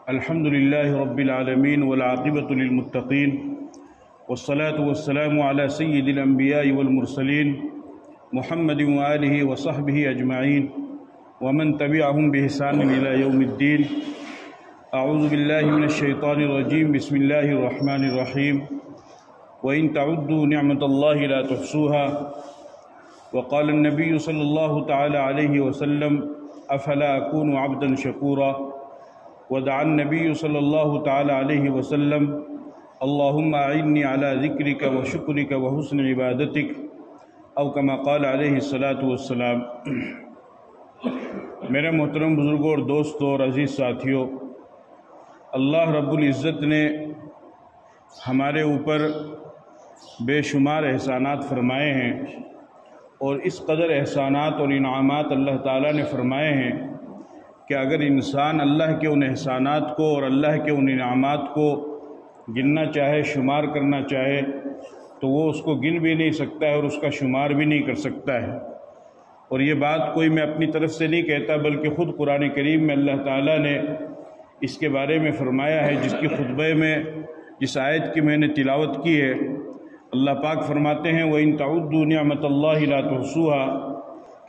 الحمد لله رب العالمين والعاقبة للمتقين والصلاة والسلام على سيد الأنبياء والمرسلين محمد وآله وصحبه أجمعين ومن تبعهم بإحسان إلى يوم الدين. أعوذ بالله من الشيطان الرجيم. بسم الله الرحمن الرحيم. وإن تعدوا نعمة الله لا تحصوها. وقال النبي صلى الله تعالى عليه وسلم أفلا أكون عبدا شكورا. ودعا النبي صلى الله تعالى عليه وسلم اللهم أعني على ذكرك وشكرك وحسن عبادتك أو كما قال عليه الصلاة والسلام. میرے محترم بزرگوں اور دوستوں اور عزیز ساتھیوں، اللہ رب العزت نے ہمارے اوپر بے شمار احسانات فرمائے ہیں، اور اس قدر احسانات اور انعامات اللہ تعالیٰ نے فرمائے ہیں کہ اگر انسان اللہ کے ان احسانات کو اور اللہ کے ان انعامات کو گننا چاہے، شمار کرنا چاہے، تو وہ اس کو گن بھی نہیں سکتا ہے اور اس کا شمار بھی نہیں کر سکتا ہے. اور یہ بات کوئی میں اپنی طرف سے نہیں کہتا، بلکہ خود قرآن کریم میں اللہ تعالیٰ نے اس کے بارے میں فرمایا ہے، جس کی خطبے میں جس آیت کی میں نے تلاوت کی ہے. اللہ پاک فرماتے ہیں وَإِن تَعُدُّوا نِعْمَةَ اللَّهِ لَا تُحْصُوهَا،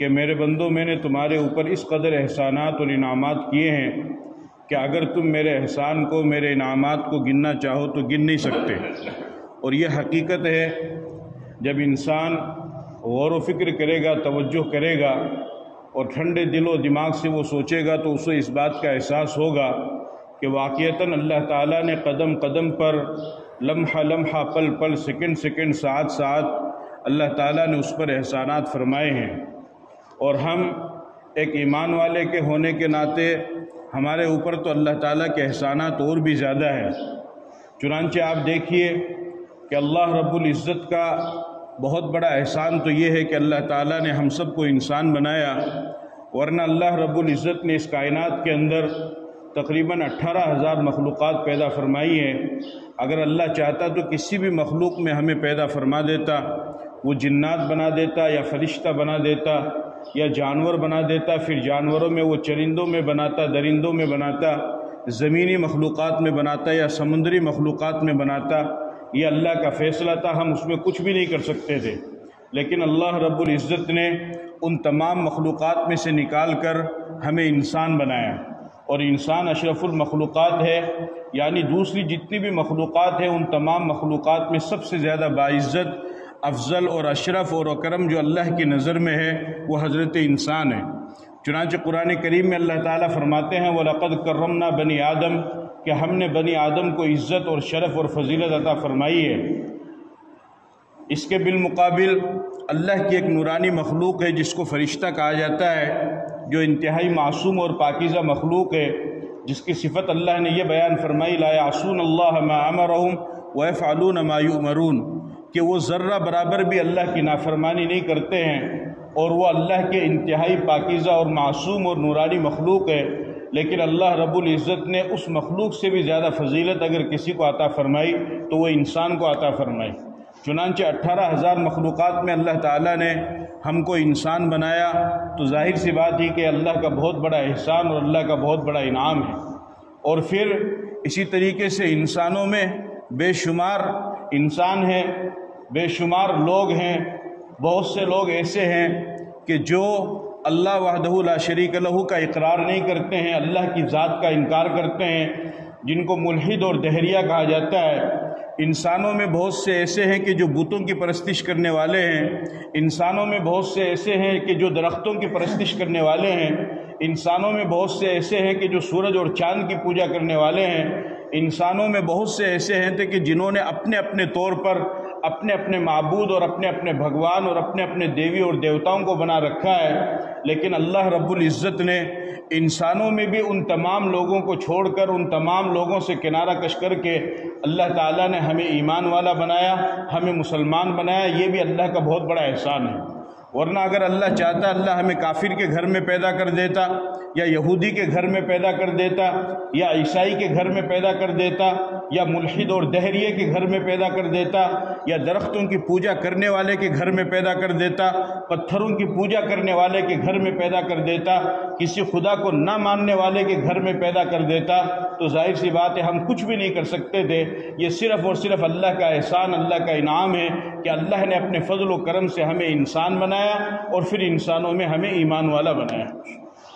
کہ میرے بندوں میں نے تمہارے اوپر اس قدر احسانات اور انعامات کیے ہیں کہ اگر تم میرے احسان کو، میرے انعامات کو گننا چاہو تو گن نہیں سکتے. اور یہ حقیقت ہے، جب انسان غور و فکر کرے گا، توجہ کرے گا اور ٹھنڈے دل و دماغ سے وہ سوچے گا، تو اسے اس بات کا احساس ہوگا کہ واقعتاً اللہ تعالیٰ نے قدم قدم پر، لمحہ لمحہ، پل پل، سیکنڈ سیکنڈ، ساعت ساعت اللہ تعالیٰ نے اس پر احسانات فرمائے ہیں. اور ہم ایک ایمان والے کے ہونے کے ناطے ہمارے اوپر تو اللہ تعالیٰ کے احسانات اور بھی زیادہ ہیں. چنانچہ آپ دیکھیے کہ اللہ رب العزت کا بہت بڑا احسان تو یہ ہے کہ اللہ تعالیٰ نے ہم سب کو انسان بنایا، ورنہ اللہ رب العزت نے اس کائنات کے اندر تقریباً 18,000 مخلوقات پیدا فرمائی ہیں. اگر اللہ چاہتا تو کسی بھی مخلوق میں ہمیں پیدا فرما دیتا، وہ جنات بنا دیتا یا فرشتہ بنا دیتا یا جانور بنا دیتا، پھر جانوروں میں وہ چرندوں میں بناتا، درندوں میں بناتا، زمینی مخلوقات میں بناتا یا سمندری مخلوقات میں بناتا. یہ اللہ کا فیصلہ تھا، ہم اس میں کچھ بھی نہیں کر سکتے تھے. لیکن اللہ رب العزت نے ان تمام مخلوقات میں سے نکال کر ہمیں انسان بنایا، اور انسان اشرف المخلوقات ہے. یعنی دوسری جتنی بھی مخلوقات ہیں ان تمام مخلوقات میں سب سے زیادہ باعزت، افضل اور اشرف اور اکرم جو اللہ کی نظر میں ہے وہ حضرت انسان ہے. چنانچہ قرآن کریم میں اللہ تعالیٰ فرماتے ہیں وَلَقَدْ كَرَّمْنَا بَنِي آدم، کہ ہم نے بنی آدم کو عزت اور شرف اور فضیلت عطا فرمائی ہے. اس کے بالمقابل اللہ کی ایک نورانی مخلوق ہے جس کو فرشتہ کہا جاتا ہے، جو انتہائی معصوم اور پاکیزہ مخلوق ہے، جس کی صفت اللہ نے یہ بیان فرمائی لا یعصون اللہ ما امرہم ویفعلون ما یؤمرون، کہ وہ ذرہ برابر بھی اللہ کی نافرمانی نہیں کرتے ہیں، اور وہ اللہ کے انتہائی پاکیزہ اور معصوم اور نورانی مخلوق ہے. لیکن اللہ رب العزت نے اس مخلوق سے بھی زیادہ فضیلت اگر کسی کو عطا فرمائی تو وہ انسان کو عطا فرمائی. چنانچہ 18,000 مخلوقات میں اللہ تعالیٰ نے ہم کو انسان بنایا، تو ظاہر سی بات ہی کہ اللہ کا بہت بڑا احسان اور اللہ کا بہت بڑا انعام ہے. اور پھر اسی طریقے سے انسانوں میں بے شمار انسان ہیں، بے شمار لوگ ہیں. بہت سے لوگ ایسے ہیں کہ جو اللہ وحدہ لا شریک لہ کا اقرار نہیں کرتے ہیں، اللہ کی ذات کا انکار کرتے ہیں، جن کو ملحد اور دہریہ کہا جاتا ہے. انسانوں میں بہت سے ایسے ہیں کہ جو بتوں کی پرستش کرنے والے ہیں. انسانوں میں بہت سے ایسے ہیں کہ جو درختوں کی پرستش کرنے والے ہیں. انسانوں میں بہت سے ایسے ہیں کہ جو سورج اور چاند کی پوجا کرنے والے ہیں. انسانوں میں بہت سے ایسے ہیں کہ جنہوں نے اپنے اپنے طور پر اپنے اپنے معبود اور اپنے اپنے بھگوان اور اپنے اپنے دیوی اور دیوتاؤں کو بنا رکھا ہے. لیکن اللہ رب العزت نے انسانوں میں بھی ان تمام لوگوں کو چھوڑ کر، ان تمام لوگوں سے کنارہ کش کر کے اللہ تعالیٰ نے ہمیں ایمان والا بنایا، ہمیں مسلمان بنایا. یہ بھی اللہ کا بہت بڑا احسان ہے. ورنہ اگر اللہ چاہتا اللہ ہمیں کافر کے گھر میں پیدا کر دیتا، یا یہودی کے گھر میں پیدا کر دیتا، یا عیسائی کے گھر میں پیدا کر دیتا، یا ملحد اور دہریے کے گھر میں پیدا کر دیتا، یا درختوں کی پوجا کرنے والے کے گھر میں پیدا کر دیتا، پتھروں کی پوجا کرنے والے کے گھر میں پیدا کر دیتا، کسی خدا کو نہ ماننے والے کے گھر میں پیدا کر دیتا، تو ظاہر سی بات ہے ہم کچھ بھی نہیں کر سکتے تھے۔ یہ صرف اور صرف اللہ کا احسان، اللہ کا انعام ہے کہ اللہ نے اپنے فضل و کرم سے ہمیں انسان بنایا اور پھر انسانوں میں ہمیں ایمان والا بنایا۔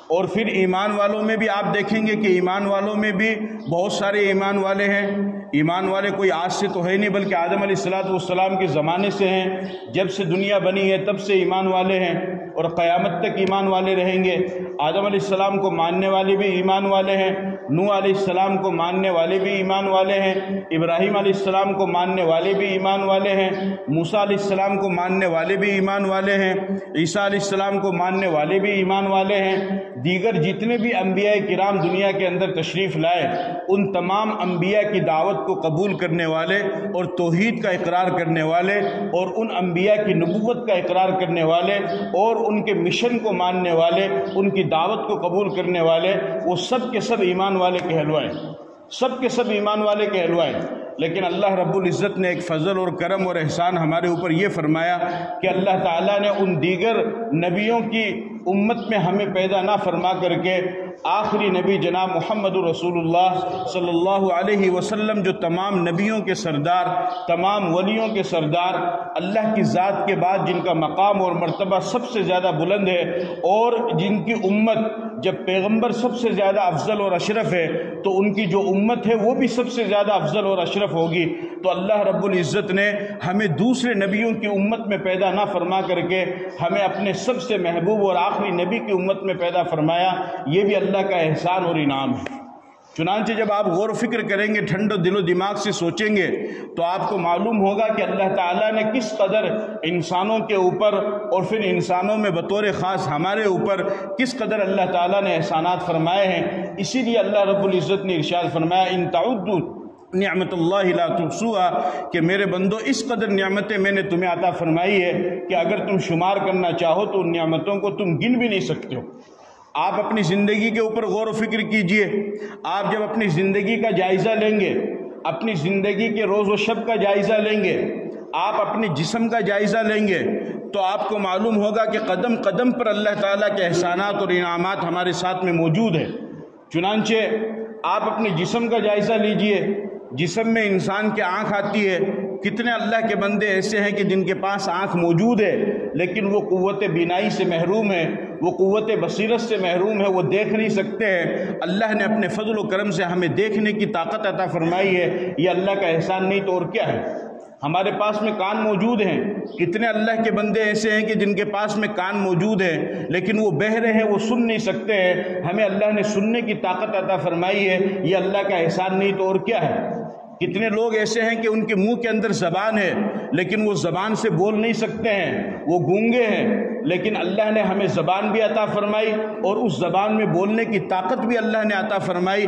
اور پھر ایمان والوں میں بھی آپ دیکھیں گے کہ ایمان والوں میں بھی بہت سارے ایمان والے ہیں۔ ایمان والے کوئی آج سے تو ہے نہیں، بلکہ آدم علیہ السلام کے زمانے سے ہیں، جب سے دنیا بنی ہے تب سے ایمان والے ہیں اور قیامت تک ایمان والے رہیں گے۔ آدم علیہ السلام کو ماننے والے بھی ایمان والے ہیں، نوح علیہ السلام کو ماننے والے بھی ایمان والے ہیں، ابراہیم علیہ السلام کو ماننے والے بھی ایمان والے ہیں، موسیٰ علیہ السلام کو ماننے والے بھی ایمان والے ہیں، عیسیٰ علیہ السلام کو ماننے والے بھی ایمان والے ہیں۔ دیگر جتنے بھی انبیاء کرام دنیا کے اندر تشریف لائے، ان تمام انبیاء کی دعوت کو قبول کرنے والے اور توحید کا اقرار کرنے والے اور ان انبیاء کی نبوت کا اقرار کرنے والے اور ان کے مشن کو ماننے والے، ان کی دعوت کو قبول کرنے والے، وہ سب کے سب ایمان والے کہلوائے، سب کے سب ایمان والے کہلوائے۔ لیکن اللہ رب العزت نے ایک فضل اور کرم اور احسان ہمارے اوپر یہ فرمایا کہ اللہ تعالیٰ نے ان دیگر نبیوں کی امت میں ہمیں پیدا نہ فرما کر کے آخری نبی جناب محمد رسول اللہ صلی اللہ علیہ وسلم، جو تمام نبیوں کے سردار، تمام ولیوں کے سردار، اللہ کی ذات کے بعد جن کا مقام اور مرتبہ سب سے زیادہ بلند ہے، اور جن کی امت جب پیغمبر سب سے زیادہ افضل اور اشرف ہے تو ان کی جو امت ہے وہ بھی سب سے زیادہ افضل اور اشرف ہوگی۔ تو اللہ رب العزت نے ہمیں دوسرے نبیوں کی امت میں پیدا نہ فرما کر کے ہمیں اپنے سب سے محبوب اور آخری نبی کی امت میں پیدا فرمایا، یہ بھی اللہ کا احسان اور انعام ہے۔ چنانچہ جب آپ غور و فکر کریں گے، ٹھنڈے دل و دماغ سے سوچیں گے، تو آپ کو معلوم ہوگا کہ اللہ تعالیٰ نے کس قدر انسانوں کے اوپر اور پھر انسانوں میں بطور خاص ہمارے اوپر کس قدر اللہ تعالیٰ نے احسانات فرمائے ہیں۔ اسی لیے اللہ رب العزت نے ارشاد فرمایا، ان تعدوا نعمت اللہ لا تحصوها، کہ میرے بندو اس قدر نعمتیں میں نے تمہیں عطا فرمائی ہے کہ اگر تم شمار کرنا چاہو تو ان نعمتوں کو تم گن بھی نہیں سکتے ہو۔ آپ اپنی زندگی کے اوپر غور و فکر کیجئے، آپ جب اپنی زندگی کا جائزہ لیں گے، اپنی زندگی کے روز و شب کا جائزہ لیں گے، آپ اپنے جسم کا جائزہ لیں گے، تو آپ کو معلوم ہوگا کہ قدم قدم پر اللہ تعالیٰ کے احسانات اور انعامات ہمارے ساتھ میں موجود ہیں۔ چنانچہ آپ اپنے جسم کا جائزہ لیجئے، جسم میں انسان کی آنکھ آتی ہے، کتنے اللہ کے بندے ایسے ہیں کہ جن کے پاس آنکھ موجود ہے لیکن وہ قوت بینائی سے محروم ہے، وہ قوت بصیرت سے محروم ہے، وہ دیکھ نہیں سکتے ہیں۔ اللہ نے اپنے فضل و کرم سے ہمیں دیکھنے کی طاقت عطا فرمائی ہے، یہ اللہ کا احسان نہیں تو اور کیا ہے۔ ہمارے پاس میں کان موجود ہیں، کتنے اللہ کے بندے ایسے ہیں کہ جن کے پاس میں کان موجود ہیں لیکن وہ بہرے ہیں، وہ سن نہیں سکتے ہیں، ہمیں اللہ نے سننے کی طاقت عطا فرمائی ہے، یہ اللہ کا احسان نہیں تو اور کیا ہے۔ کتنے لوگ ایسے ہیں کہ ان کے منہ کے اندر زبان ہے لیکن وہ زبان سے بول نہیں سکتے ہیں، وہ گونگے ہیں، لیکن اللہ نے ہمیں زبان بھی عطا فرمائی اور اس زبان میں بولنے کی طاقت بھی اللہ نے عطا فرمائی۔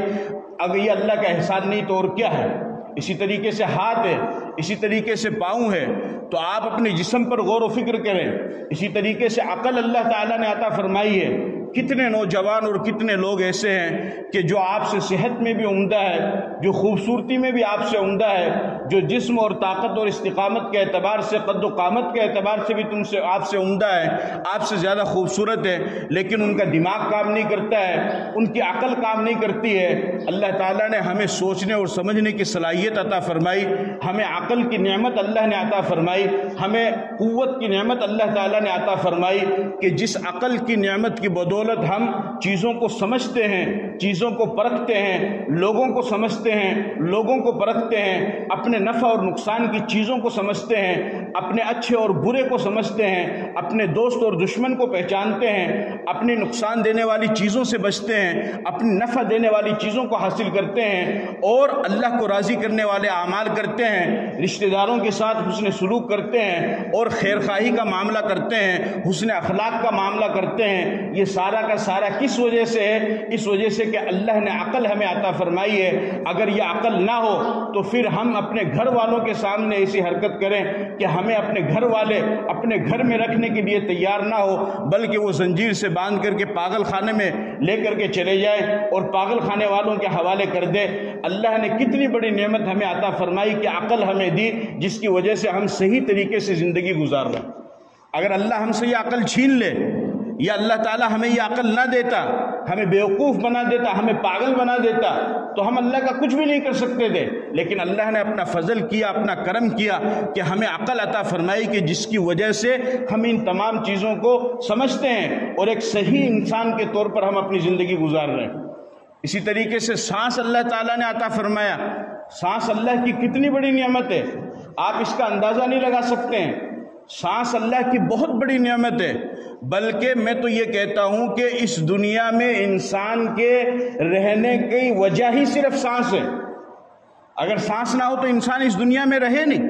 اگر یہ اللہ کا احسان نہیں تو اور کیا ہے۔ اسی طریقے سے ہاتھ ہے، اسی طریقے سے پاؤں ہے، تو آپ اپنے جسم پر غور و فکر کریں۔ اسی طریقے سے عقل اللہ تعالیٰ نے عطا فرمائی ہے۔ کتنے نوجوان اور کتنے لوگ ایسے ہیں کہ جو آپ سے صحت میں بھی عمدہ ہے، جو خوبصورتی میں بھی آپ سے عمدہ ہے، جو جسم اور طاقت اور استقامت کے اعتبار سے، قد و قامت کے اعتبار سے بھی آپ سے عمدہ ہے، آپ سے زیادہ خوبصورت ہے، لیکن ان کا دماغ کام نہیں کرتا ہے، ان کی عقل کام نہیں کرتی ہے۔ اللہ تعالیٰ نے ہمیں سوچنے اور سمجھنے کی صلاحیت عطا فرمائی، ہمیں عقل کی نعمت اللہ نے عطا فرمائی، ہمیں قوت کی نعمت اللہ تعالیٰ نے عطا فرمائی کہ جس عقل کی نعمت کی بدولت ہم چیزوں کو سمجھتے ہیں، چیزوں کو پرکھتے ہیں، لوگوں کو سمجھتے ہیں، لوگوں کو پرکھتے ہیں، اپنے نفع اور نقصان کی چیزوں کو سمجھتے ہیں، اپنے اچھے اور برے کو سمجھتے ہیں، اپنے دوست اور دشمن کو پہچانتے ہیں، اپنی نقصان دینے والی چیزوں سے بچتے ہیں، اپنی نفع دینے والی چیزوں کو حاصل کرتے ہیں اور اللہ کو راضی کرنے والے اعمال کرتے ہیں، رشتہ داروں کے ساتھ حسن سلوک کرتے ہیں اور خیر خواہی کا معاملہ کرتے ہیں، حسن اخلاق کا معاملہ کرتے ہیں۔ یہ سارے سارا کا سارا کس وجہ سے ہے؟ اس وجہ سے کہ اللہ نے عقل ہمیں عطا فرمائی ہے۔ اگر یہ عقل نہ ہو تو پھر ہم اپنے گھر والوں کے سامنے ایسی حرکت کریں کہ ہمیں اپنے گھر والے اپنے گھر میں رکھنے کے لیے تیار نہ ہو، بلکہ وہ زنجیر سے باندھ کر کے پاگل خانے میں لے کر کے چلے جائیں اور پاگل خانے والوں کے حوالے کر دے۔ اللہ نے کتنی بڑی نعمت ہمیں عطا فرمائی کہ عقل ہمیں دی، جس کی وجہ سے ہم صحیح طریقے سے زندگی گزار رہے ہیں۔ اگر اللہ ہم سے یہ عقل چھین لے یا اللہ تعالیٰ ہمیں یہ عقل نہ دیتا، ہمیں بیوقوف بنا دیتا، ہمیں پاگل بنا دیتا، تو ہم اللہ کا کچھ بھی نہیں کر سکتے تھے۔ لیکن اللہ نے اپنا فضل کیا، اپنا کرم کیا کہ ہمیں عقل عطا فرمائی کہ جس کی وجہ سے ہم ان تمام چیزوں کو سمجھتے ہیں اور ایک صحیح انسان کے طور پر ہم اپنی زندگی گزار رہے ہیں۔ اسی طریقے سے سانس اللہ تعالیٰ نے عطا فرمایا۔ سانس اللہ کی کتنی بڑی نعمت ہے، آپ اس کا اندازہ نہیں لگا سکتے ہیں۔ سانس اللہ کی بہت بڑی نعمت ہے، بلکہ میں تو یہ کہتا ہوں کہ اس دنیا میں انسان کے رہنے کی وجہ ہی صرف سانس ہے۔ اگر سانس نہ ہو تو انسان اس دنیا میں رہے نہیں۔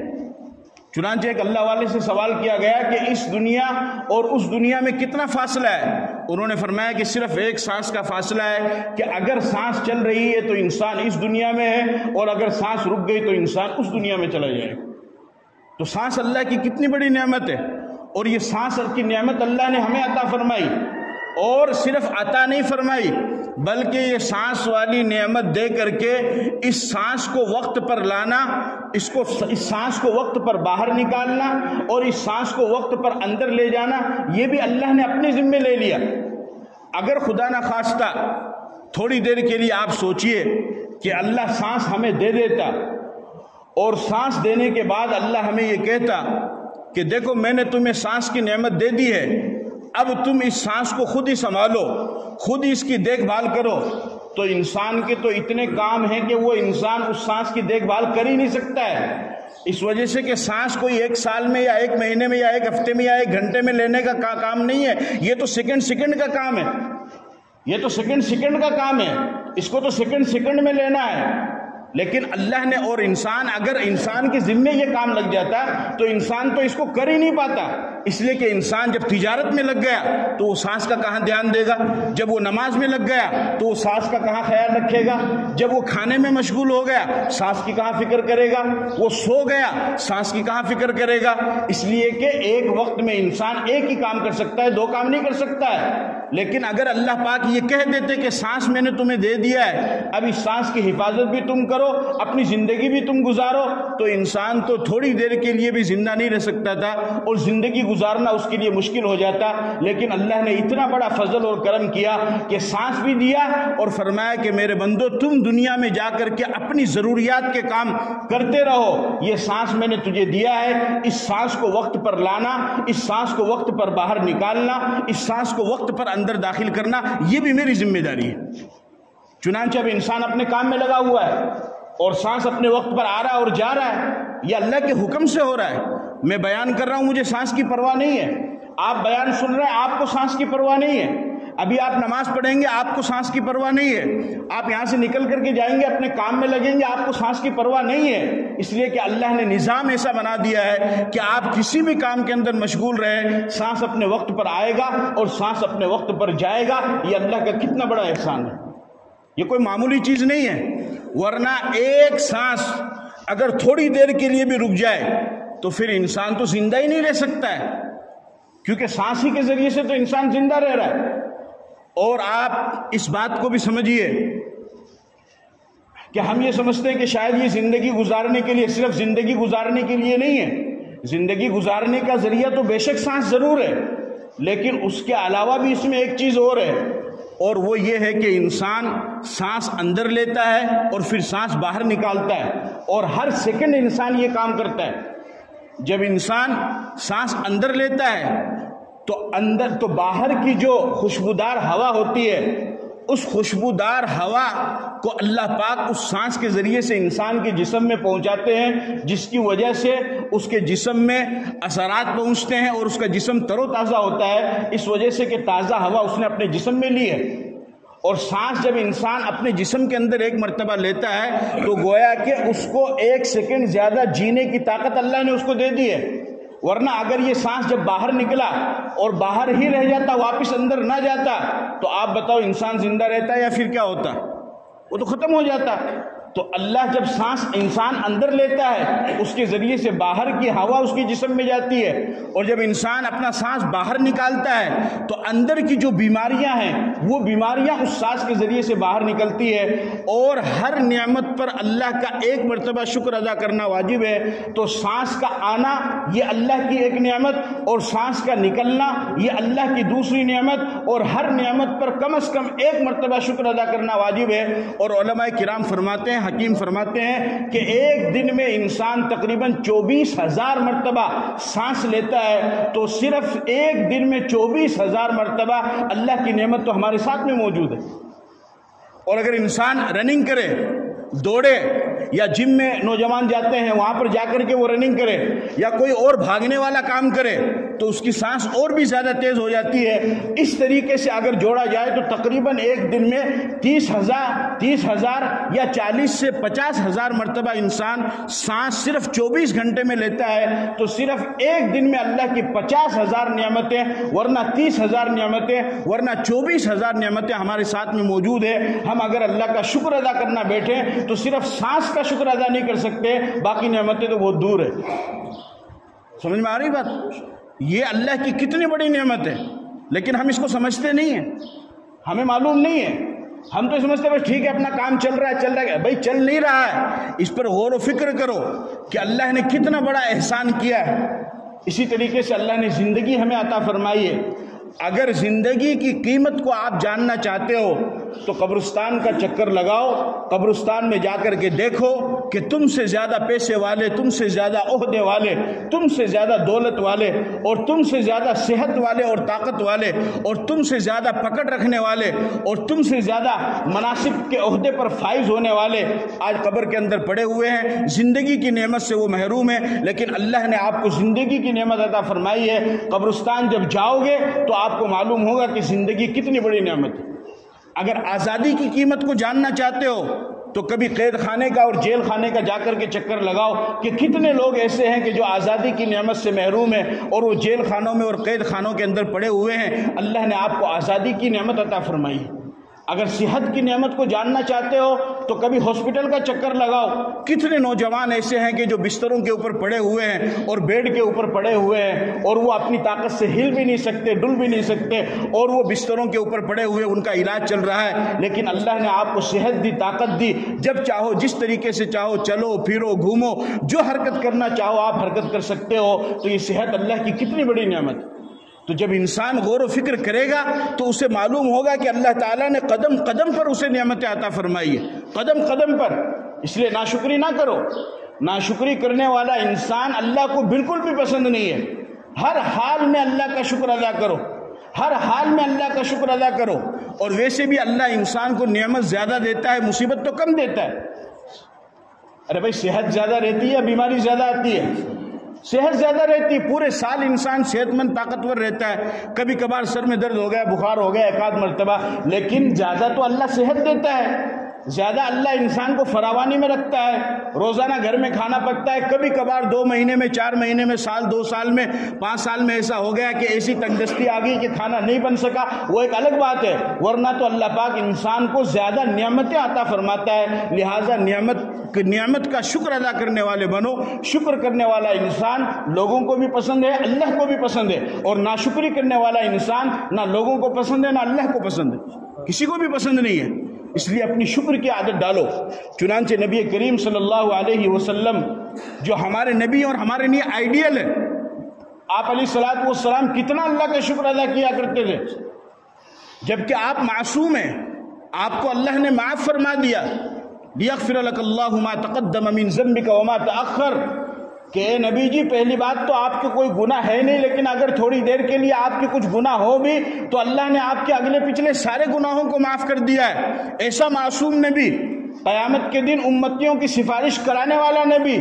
چنانچہ ایک اللہ والے سے سوال کیا گیا کہ اس دنیا اور اس دنیا میں کتنا فاصلہ ہے؟ انہوں نے فرمایا کہ صرف ایک سانس کا فاصلہ ہے، کہ اگر سانس چل رہی ہے تو انسان اس دنیا میں ہے، اور اگر سانس رک گئی تو انسان اس دنیا میں چلا جائے۔ تو سانس اللہ کی کتنی بڑی نعمت ہے، اور یہ سانس کی نعمت اللہ نے ہمیں عطا فرمائی، اور صرف عطا نہیں فرمائی بلکہ یہ سانس والی نعمت دے کر کے اس سانس کو وقت پر لانا، اس سانس کو وقت پر باہر نکالنا اور اس سانس کو وقت پر اندر لے جانا، یہ بھی اللہ نے اپنے ذمہ لے لیا۔ اگر خدا نہ خواستہ تھوڑی دیر کے لیے آپ سوچئے کہ اللہ سانس ہمیں دے دیتا، اور سانس دینے کے بعد اللہ ہمیں یہ کہتا کہ دیکھو میں نے تمہیں سانس کی نعمت دے دی ہے، اب تم اس سانس کو خود ہی سنبھالو، خود ہی اس کی دیکھ بھال کرو، تو انسان کے تو اتنے کام ہیں کہ وہ انسان اس سانس کی دیکھ بھال کر ہی نہیں سکتا ہے۔ اس وجہ سے کہ سانس کوئی ایک سال میں یا ایک مہینے میں یا ایک ہفتے میں یا ایک گھنٹے میں لینے کا کام نہیں ہے، یہ تو سیکنڈ کا کام ہے، یہ تو سیکنڈ کا کام ہے، اس کو تو سیکنڈ میں لینا ہے۔ لیکن اللہ نے اور انسان، اگر انسان کے ذمے یہ کام لگ جاتا تو انسان تو اس کو کر ہی نہیں پاتا، اس لیے کہ انسان جب تجارت میں لگ گیا تو وہ سانس کا کہاں دھیان دے گا، جب وہ نماز میں لگ گیا تو وہ سانس کا کہاں خیال رکھے گا، جب وہ کھانے میں مشغول ہو گیا سانس کی کہاں فکر کرے گا، وہ سو گیا سانس کی کہاں فکر کرے گا۔ اس لیے کہ ایک وقت میں انسان ایک ہی کام کر سکتا ہے، دو کام نہیں کر سکتا ہے۔ لیکن اگر اللہ پاک یہ کہہ دیتے کہ سانس میں نے تمہیں دے دیا ہے، اب اس سانس کی حفاظت بھی تم کرو، اپنی زندگی بھی تم گزارو، تو انسان تو تھوڑی دیر کے لیے بھی زندہ نہیں رہ سکتا تھا اور زندگی گزارنا اس کے لیے مشکل ہو جاتا۔ لیکن اللہ نے اتنا بڑا فضل اور کرم کیا کہ سانس بھی دیا اور فرمایا کہ میرے بندو تم دنیا میں جا کر کے اپنی ضروریات کے کام کرتے رہو، یہ سانس میں نے تجھے دیا ہے، اس سانس کو وقت پر لانا، اس سانس کو وقت پر باہر نکالنا، اس سانس کو وقت پر اندر داخل کرنا، یہ بھی میری ذمہ داری ہے۔ چنانچہ اب انسان اپنے کام میں لگا ہوا ہے اور سانس اپنے وقت پر آ رہا ہے اور جا رہا ہے، یہ اللہ کے حکم سے ہو رہا ہے۔ میں بیان کر رہا ہوں، مجھے سانس کی پرواہ نہیں ہے، آپ بیان سن رہے ہیں، آپ کو سانس کی پرواہ نہیں ہے، ابھی آپ نماز پڑھیں گے آپ کو سانس کی پرواہ نہیں ہے، آپ یہاں سے نکل کر کے جائیں گے اپنے کام میں لگیں گے آپ کو سانس کی پرواہ نہیں ہے، اس لیے کہ اللہ نے نظام ایسا بنا دیا ہے کہ آپ کسی بھی کام کے اندر مشغول رہیں، سانس اپنے وقت پر آئے گا اور سانس اپنے وقت پر جائے گا۔ یہ اللہ کا کتنا بڑا احسان ہے، یہ کوئی معمولی چیز نہیں ہے۔ ورنہ ایک سانس اگر تھوڑی دیر کے لیے بھی رک جائے تو پھر انسان تو زندہ ہی نہیں رہ سکتا ہے، کیونکہ سانس ہی کے ذریعے سے تو انسان زندہ رہ رہا ہے۔ اور آپ اس بات کو بھی سمجھیے کہ ہم یہ سمجھتے ہیں کہ شاید یہ زندگی گزارنے کے لیے، صرف زندگی گزارنے کے لیے نہیں ہے، زندگی گزارنے کا ذریعہ تو بے شک سانس ضرور ہے، لیکن اس کے علاوہ بھی اس میں ایک چیز اور ہے، اور وہ یہ ہے کہ انسان سانس اندر لیتا ہے اور پھر سانس باہر نکالتا ہے، اور ہر سیکنڈ انسان یہ کام کرتا ہے۔ جب انسان سانس اندر لیتا ہے تو باہر کی جو خوشبودار ہوا ہوتی ہے، اس خوشبودار ہوا کو اللہ پاک اس سانس کے ذریعے سے انسان کے جسم میں پہنچاتے ہیں، جس کی وجہ سے اس کے جسم میں اثرات پہنچتے ہیں اور اس کا جسم تر و تازہ ہوتا ہے، اس وجہ سے کہ تازہ ہوا اس نے اپنے جسم میں لی ہے۔ اور سانس جب انسان اپنے جسم کے اندر ایک مرتبہ لیتا ہے تو گویا کہ اس کو ایک سیکنڈ زیادہ جینے کی طاقت اللہ نے اس کو دے دی ہے، ورنہ اگر یہ سانس جب باہر نکلا اور باہر ہی رہ جاتا، واپس اندر نہ جاتا، تو آپ بتاؤ انسان زندہ رہتا یا پھر کیا ہوتا؟ وہ تو ختم ہو جاتا۔ تو اللہ جب سانس انسان اندر لیتا ہے، اس کے ذریعے سے باہر کی ہوا اس کے جسم میں جاتی ہے، اور جب انسان اپنا سانس باہر نکالتا ہے تو اندر کی جو بیماریاں ہیں وہ بیماریاں اس سانس کے ذریعے سے باہر نکلتی ہے۔ اور ہر نعمت پر اللہ کا ایک مرتبہ شکر ادا کرنا واجب ہے۔ تو سانس کا آنا یہ اللہ کی ایک نعمت، اور سانس کا نکلنا یہ اللہ کی دوسری نعمت، اور ہر نعمت پر کم از کم ایک مرتبہ شکر ادا کرنا واجب ہے۔ اور علماء کرام فرماتے ہیں، حکیم فرماتے ہیں کہ ایک دن میں انسان تقریباً 24,000 مرتبہ سانس لیتا ہے، تو صرف ایک دن میں 24,000 مرتبہ اللہ کی نعمت تو ہمارے ساتھ میں موجود ہے۔ اور اگر انسان رننگ کرے، دوڑے، یا جم میں نوجوان جاتے ہیں وہاں پر جا کر کے وہ رننگ کرے، یا کوئی اور بھاگنے والا کام کرے، تو اس کی سانس اور بھی زیادہ تیز ہو جاتی ہے۔ اس طریقے سے اگر جوڑا جائے تو تقریباً ایک دن میں 30,000 یا 40 سے 50,000 مرتبہ انسان سانس صرف 24 گھنٹے میں لیتا ہے۔ تو صرف ایک دن میں اللہ کی 50,000 نعمتیں، ورنہ 30,000 نعمتیں، ورنہ 24,000 نعمتیں ہمارے ساتھ میں موجود ہے۔ ہم اگر اللہ کا شکر ادا کرنا بیٹھیں تو صرف سانس کا شکر ادا نہیں کر سکتے، باقی نعمتیں تو بہت دور ہے۔ سمجھ میں آ رہی بات؟ یہ اللہ کی کتنی بڑی نعمت ہے، لیکن ہم اس کو سمجھتے نہیں ہیں، ہمیں معلوم نہیں ہے۔ ہم تو سمجھتے ہیں بس ٹھیک ہے اپنا کام چل رہا ہے، بھائی چل نہیں رہا ہے، اس پر غور و فکر کرو کہ اللہ نے کتنا بڑا احسان کیا ہے۔ اسی طریقے سے اللہ نے زندگی ہمیں عطا فرمائی ہے۔ اگر زندگی کی قیمت کو آپ جاننا چاہتے ہو تو قبرستان کا چکر لگاؤ، قبرستان میں جا کر کے دیکھو کہ تم سے زیادہ پیسے والے، تم سے زیادہ عہدے والے، تم سے زیادہ دولت والے، اور تم سے زیادہ صحت والے اور طاقت والے، اور تم سے زیادہ پکڑ رکھنے والے، اور تم سے زیادہ مناصب کے عہدے پر فائز ہونے والے آج قبر کے اندر پڑے ہوئے ہیں۔ زندگی کی نعمت سے وہ محروم ہیں، لیکن اللہ نے آپ کو زندگی کی نعمت عطا فرمائی ہے۔ قبرستان جب جاؤ گے تو آپ کو معلوم ہوگا کہ زندگی کتنی بڑی نعمت ہے۔ اگر آزادی کی قیمت کو جاننا چاہتے ہو تو کبھی قید خانے کا اور جیل خانے کا جا کر کے چکر لگاؤ کہ کتنے لوگ ایسے ہیں کہ جو آزادی کی نعمت سے محروم ہیں اور وہ جیل خانوں میں اور قید خانوں کے اندر پڑے ہوئے ہیں۔ اللہ نے آپ کو آزادی کی نعمت عطا فرمائی ہے۔ اگر صحت کی نعمت کو جاننا چاہتے ہو تو کبھی ہاسپٹل کا چکر لگاؤ، کتنے نوجوان ایسے ہیں کہ جو بستروں کے اوپر پڑے ہوئے ہیں اور بیڈ کے اوپر پڑے ہوئے ہیں، اور وہ اپنی طاقت سے ہل بھی نہیں سکتے، ڈل بھی نہیں سکتے، اور وہ بستروں کے اوپر پڑے ہوئے ان کا علاج چل رہا ہے، لیکن اللہ نے آپ کو صحت دی، طاقت دی، جب چاہو جس طریقے سے چاہو چلو پھرو گھومو، جو حرکت کرنا چاہو آپ حرکت کر سکتے ہو۔ تو یہ صحت اللہ کی کتنی بڑی نعمت ہے۔ تو جب انسان غور و فکر کرے گا تو اسے معلوم ہوگا کہ اللہ تعالیٰ نے قدم قدم پر اسے نعمتیں عطا فرمائی ہے، قدم قدم پر۔ اس لیے ناشکری نہ کرو۔ ناشکری کرنے والا انسان اللہ کو بالکل بھی پسند نہیں ہے۔ ہر حال میں اللہ کا شکر ادا کرو، ہر حال میں اللہ کا شکر ادا کرو۔ اور ویسے بھی اللہ انسان کو نعمت زیادہ دیتا ہے، مصیبت تو کم دیتا ہے۔ ارے بھائی صحت زیادہ رہتی ہے یا بیماری زیادہ آتی ہے؟ صحت زیادہ رہتی ہے، پورے سال انسان صحت مند طاقتور رہتا ہے، کبھی کبھار سر میں درد ہو گیا، بخار ہو گیا ایک آدھ مرتبہ، لیکن زیادہ تو اللہ صحت دیتا ہے، زیادہ اللہ انسان کو فراوانی میں رکھتا ہے۔ روزانہ گھر میں کھانا پکتا ہے، کبھی کبھار 2 مہینے میں، 4 مہینے میں، سال 2 سال میں، 5 سال میں ایسا ہو گیا کہ ایسی تنگدستی آ گئی کہ کھانا نہیں بن سکا، وہ ایک الگ بات ہے، ورنہ تو اللہ پاک انسان کو زیادہ نعمتیں عطا فرماتا ہے۔ لہٰذا نعمت کا شکر ادا کرنے والے بنو۔ شکر کرنے والا انسان لوگوں کو بھی پسند ہے، اللہ کو بھی پسند ہے، اور ناشکری کرنے والا انسان نہ لوگوں کو پسند ہے نہ اللہ کو پسند ہے، کسی کو بھی پسند نہیں ہے۔ اس لیے اپنی شکر کی عادت ڈالو۔ چنانچہ نبی کریم صلی اللہ علیہ وسلم جو ہمارے نبی اور ہمارے لیے آئیڈیل ہے، آپ علیہ الصلوۃ والسلام کتنا اللہ کا شکر ادا کیا کرتے تھے، جبکہ آپ معصوم ہیں، آپ کو اللہ نے معاف فرما دیا۔ لیغفر لک اللہ ما تقدم من ذنبک وما تأخر، کہ اے نبی جی پہلی بات تو آپ کے کوئی گناہ ہے نہیں، لیکن اگر تھوڑی دیر کے لیے آپ کے کچھ گناہ ہو بھی تو اللہ نے آپ کے اگلے پچھلے سارے گناہوں کو معاف کر دیا ہے۔ ایسا معصوم نبی، قیامت کے دن امتیوں کی سفارش کرانے والا نبی،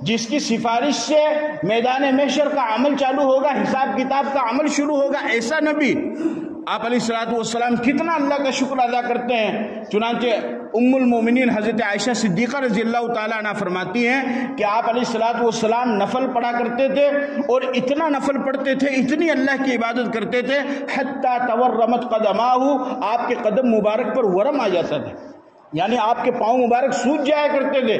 جس کی سفارش سے میدان محشر کا عمل چالو ہوگا، حساب کتاب کا عمل شروع ہوگا، ایسا نبی آپ علیہ السلام کتنا اللہ کا شکر ادا کرتے ہیں۔ چنانچہ ام المومنین حضرت عائشہ صدیقہ رضی اللہ تعالیٰ عنہ فرماتی ہیں کہ آپ علیہ السلام نفل پڑھا کرتے تھے، اور اتنا نفل پڑھتے تھے، اتنی اللہ کی عبادت کرتے تھے، حتی تورمت قدماہ، آپ کے قدم مبارک پر ورم آ جاتا تھا، یعنی آپ کے پاؤں مبارک سوج جایا کرتے تھے۔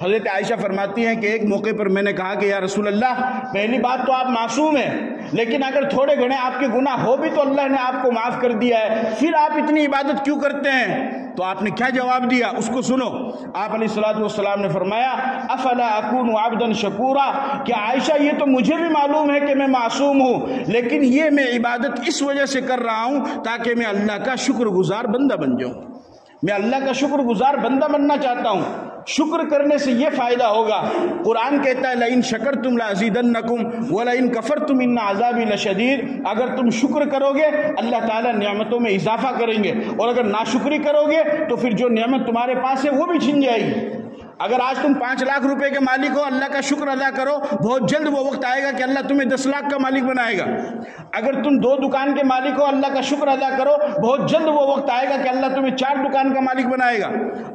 حضرت عائشہ فرماتی ہیں کہ ایک موقع پر میں نے کہا کہ یا رسول اللہ، پہلی بات تو آپ معصوم ہیں، لیکن اگر تھوڑے گھنے آپ کے گناہ ہو بھی تو اللہ نے آپ کو معاف کر دیا ہے، پھر آپ اتنی عبادت کیوں کرتے ہیں؟ تو آپ نے کیا جواب دیا، اس کو سنو۔ آپ علیہ السلام نے فرمایا افلا اکون عبدا شکورا، کہ عائشہ یہ تو مجھے بھی معلوم ہے کہ میں معصوم ہوں، لیکن یہ میں عبادت اس وجہ سے کر رہا ہوں تاکہ میں اللہ کا شکر گزار بندہ بن جاؤں، میں اللہ کا شکر گزار بندہ بننا چاہتا ہوں۔ شکر کرنے سے یہ فائدہ ہوگا، قرآن کہتا ہے لئن شکرتم لازیدنکم ولئن کفرتم ان عذابی لشدید، اگر تم شکر کرو گے اللہ تعالیٰ نعمتوں میں اضافہ کریں گے، اور اگر ناشکری کرو گے تو پھر جو نعمت تمہارے پاس ہے وہ بھی چھن جائے گی۔ اگر آج تم 5 لاکھ روپے کے مالک ہو، اللہ کا شکر ادا کرو، بہت جلد وہ وقت آئے گا کہ اللہ تمہیں 10 لاکھ کا مالک بنائے گا۔ اگر تم 2 دکان کے مالک ہو، اللہ کا شکر ادا کرو، بہت جلد وہ وقت آئے گا کہ اللہ تمہیں 4 دکان کا مالک بنائے گا۔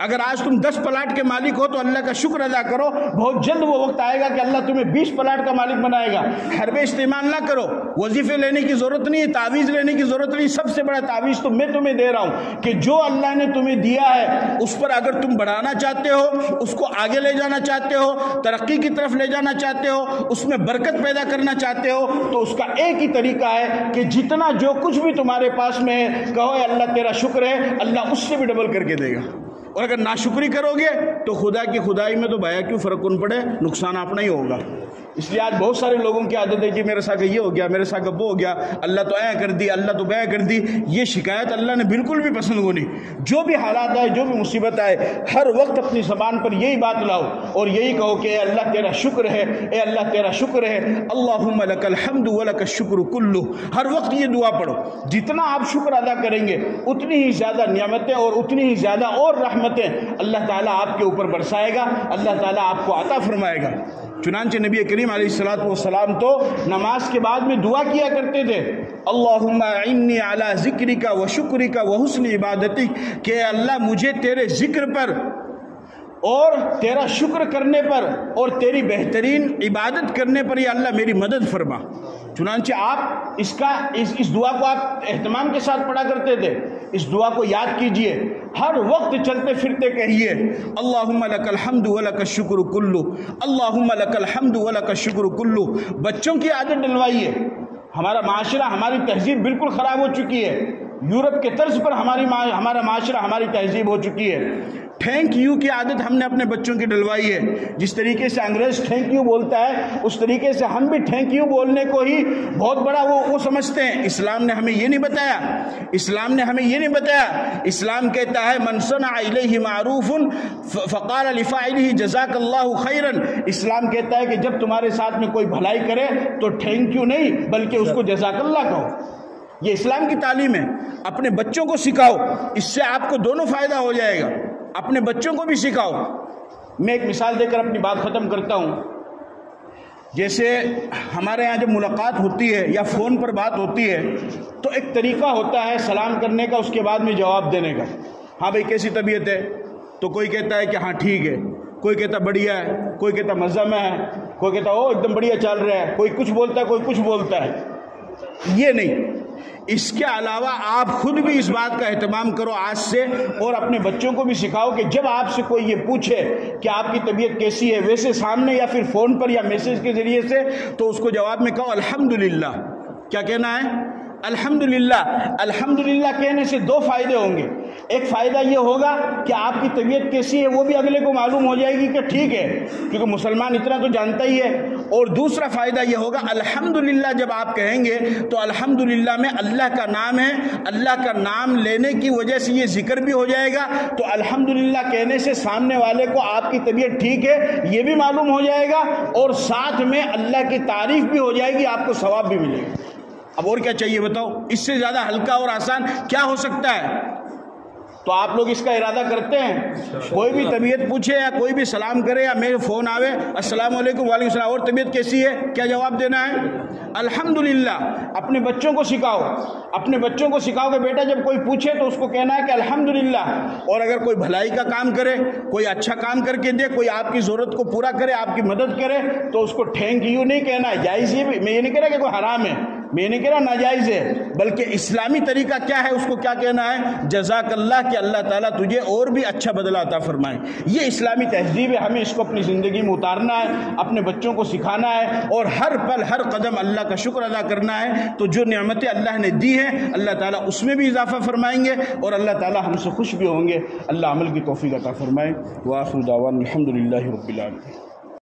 اگر آج تم 10 پلاٹ کے مالک ہو تو اللہ کا شکر ادا کرو، بہت جلد وہ وقت آئے گا کہ اللہ تمہیں 20 پلاٹ کا مالک بنائے گا۔ حربے استعمال نہ کرو، وظیفے لینے کی ضرورت نہیں، تعویذ لینے کی ضرورت نہیں۔ سب سے بڑا تعویذ تو میں تمہیں دے رہا ہوں کہ جو اللہ نے تمہیں دیا ہے اس پر اگر تم بڑھانا چاہتے ہو، اس کو آگے لے جانا چاہتے ہو، ترقی کی طرف لے جانا چاہتے ہو، اس میں برکت پیدا کرنا چاہتے ہو، تو اس کا ایک ہی طریقہ ہے کہ جتنا جو کچھ بھی تمہارے پاس میں ہے کہو اے اللہ تیرا شکر ہے، اللہ اس سے بھی ڈبل کر کے دے گا۔ اور اگر ناشکری کرو گے تو خدا کی خدائی میں تو بھیا کیوں فرق کن پڑے، نقصان اپنا ہی ہوگا۔ اس لیے آج بہت سارے لوگوں کی عادت ہے کہ میرے ساتھ یہ ہو گیا، میرے ساتھ وہ ہو گیا، اللہ تو اے کر دی، اللہ تو بے کر دی۔ یہ شکایت اللہ نے بالکل بھی پسند کو نہیں۔ جو بھی حالات آئے، جو بھی مصیبت آئے، ہر وقت اپنی زبان پر یہی بات لاؤ اور یہی کہو کہ اے اللہ تیرا شکر ہے، اے اللہ تیرا شکر ہے، اللہم لک الحمد ولک الشکر کلہ۔ ہر وقت یہ دعا پڑھو، جتنا آپ شکر ادا کریں گے اتنی ہی زیادہ نعمتیں اور اتنی ہی زیادہ اور رحمتیں اللہ تعالیٰ آپ کے اوپر برسائے گا، اللہ تعالیٰ آپ کو عطا فرمائے گا۔ چنانچہ نبی کریم علیہ السلام تو نماز کے بعد میں دعا کیا کرتے تھے، اللہم اعنی علی ذکرک و شکرک و حسن عبادتک، کہ اللہ مجھے تیرے ذکر پر اور تیرا شکر کرنے پر اور تیری بہترین عبادت کرنے پر یا اللہ میری مدد فرما۔ چنانچہ آپ اس دعا کو آپ اہتمام کے ساتھ پڑھا کرتے تھے۔ اس دعا کو یاد کیجئے، ہر وقت چلتے پھرتے کہیے اللہم لک الحمد ولک الشکر کلہ، اللہم لک الحمد ولک الشکر کلہ۔ بچوں کی عادت ڈلوائیے۔ ہمارا معاشرہ، ہماری تہذیب بالکل خراب ہو چکی ہے، یورپ کے طرز پر ہمارا معاشرہ، ہماری تہذیب ہو چکی ہے۔ تھینک یو کی عادت ہم نے اپنے بچوں کی ڈلوائی ہے۔ جس طریقے سے انگریز تھینک یو بولتا ہے اس طریقے سے ہم بھی تھینک یو بولنے کو ہی بہت بڑا وہ سمجھتے ہیں۔ اسلام نے ہمیں یہ نہیں بتایا، اسلام نے ہمیں یہ نہیں بتایا۔ اسلام کہتا ہے من صنع الیہ معروف فقال لفاعلہ جزاک اللہ خیرا۔ اسلام کہتا ہے کہ جب تمہارے ساتھ میں کوئی بھلائی کرے تو تھینک یو نہیں بلکہ اس کو جزاک اللہ کہو۔ یہ اسلام کی تعلیم ہے، اپنے بچوں کو سکھاؤ، اس سے آپ کو دونوں فائدہ ہو جائے گا، اپنے بچوں کو بھی سکھاؤ۔ میں ایک مثال دے کر اپنی بات ختم کرتا ہوں۔ جیسے ہمارے یہاں جب ملاقات ہوتی ہے یا فون پر بات ہوتی ہے تو ایک طریقہ ہوتا ہے سلام کرنے کا، اس کے بعد میں جواب دینے کا۔ ہاں بھائی کیسی طبیعت ہے؟ تو کوئی کہتا ہے کہ ہاں ٹھیک ہے، کوئی کہتا بڑھیا ہے، کوئی کہتا مزہ میں ہے، کوئی کہتا او ایک دم بڑھیا چل رہا ہے، کوئی کچھ بولتا ہے، کوئی کچھ بولتا ہے۔ یہ نہیں، اس کے علاوہ آپ خود بھی اس بات کا اہتمام کرو آج سے، اور اپنے بچوں کو بھی سکھاؤ کہ جب آپ سے کوئی یہ پوچھے کہ آپ کی طبیعت کیسی ہے، ویسے سامنے یا پھر فون پر یا میسج کے ذریعے سے، تو اس کو جواب میں کہو الحمدللہ۔ کیا کہنا ہے؟ الحمدللہ۔ الحمدللہ کہنے سے 2 فائدے ہوں گے۔ ایک فائدہ یہ ہوگا کہ آپ کی طبیعت کیسی ہے وہ بھی اگلے کو معلوم ہو جائے گی کہ ٹھیک ہے، کیونکہ مسلمان اتنا تو جانتا ہی ہے۔ اور دوسرا فائدہ یہ ہوگا الحمدللہ جب آپ کہیں گے تو الحمدللہ میں اللہ کا نام ہے، اللہ کا نام لینے کی وجہ سے یہ ذکر بھی ہو جائے گا، تو الحمدللہ کہنے سے سامنے والے کو آپ کی طبیعت ٹھیک ہے یہ بھی معلوم ہو جائے گا، اور ساتھ میں اللہ کی تعریف بھی ہو جائے گی، آپ کو ثواب بھی ملے گا۔ اب اور کیا چاہیے بتاؤ؟ اس سے زیادہ ہلکا اور آسان کیا ہو سکتا ہے؟ تو آپ لوگ اس کا ارادہ کرتے ہیں؟ کوئی بھی طبیعت پوچھے یا کوئی بھی سلام کرے یا میرے فون آوے السلام علیکم وعلیکم السلام اور طبیعت کیسی ہے، کیا جواب دینا ہے؟ الحمدللہ۔ اپنے بچوں کو سکھاؤ، اپنے بچوں کو سکھاؤ کہ بیٹا جب کوئی پوچھے تو اس کو کہنا ہے کہ الحمدللہ، اور اگر کوئی بھلائی کا کام کرے، کوئی اچھا کام کر کے دے، کوئی آپ کی ضرورت کو پورا کرے، آپ کی مدد کرے تو اس کو تھینک یو نہیں کہنا ہے، جائز یہ بھی، میں یہ نہیں کہہ رہا کہ کوئی حرام ہے، میں نہیں کہہ رہا ناجائز ہے، بلکہ اسلامی طریقہ کیا ہے اس کو کیا کہنا ہے؟ جزاک اللہ، کہ اللہ تعالیٰ تجھے اور بھی اچھا بدلہ عطا فرمائے۔ یہ اسلامی تہذیب ہے، ہمیں اس کو اپنی زندگی میں اتارنا ہے، اپنے بچوں کو سکھانا ہے، اور ہر پل ہر قدم اللہ کا شکر ادا کرنا ہے۔ تو جو نعمتیں اللہ نے دی ہیں اللہ تعالیٰ اس میں بھی اضافہ فرمائیں گے، اور اللہ تعالیٰ ہم سے خوش بھی ہوں گے۔ اللہ عمل کی توفیق عطا فرمائے۔ وآخر دعوانا الحمدللہ رب العالمین۔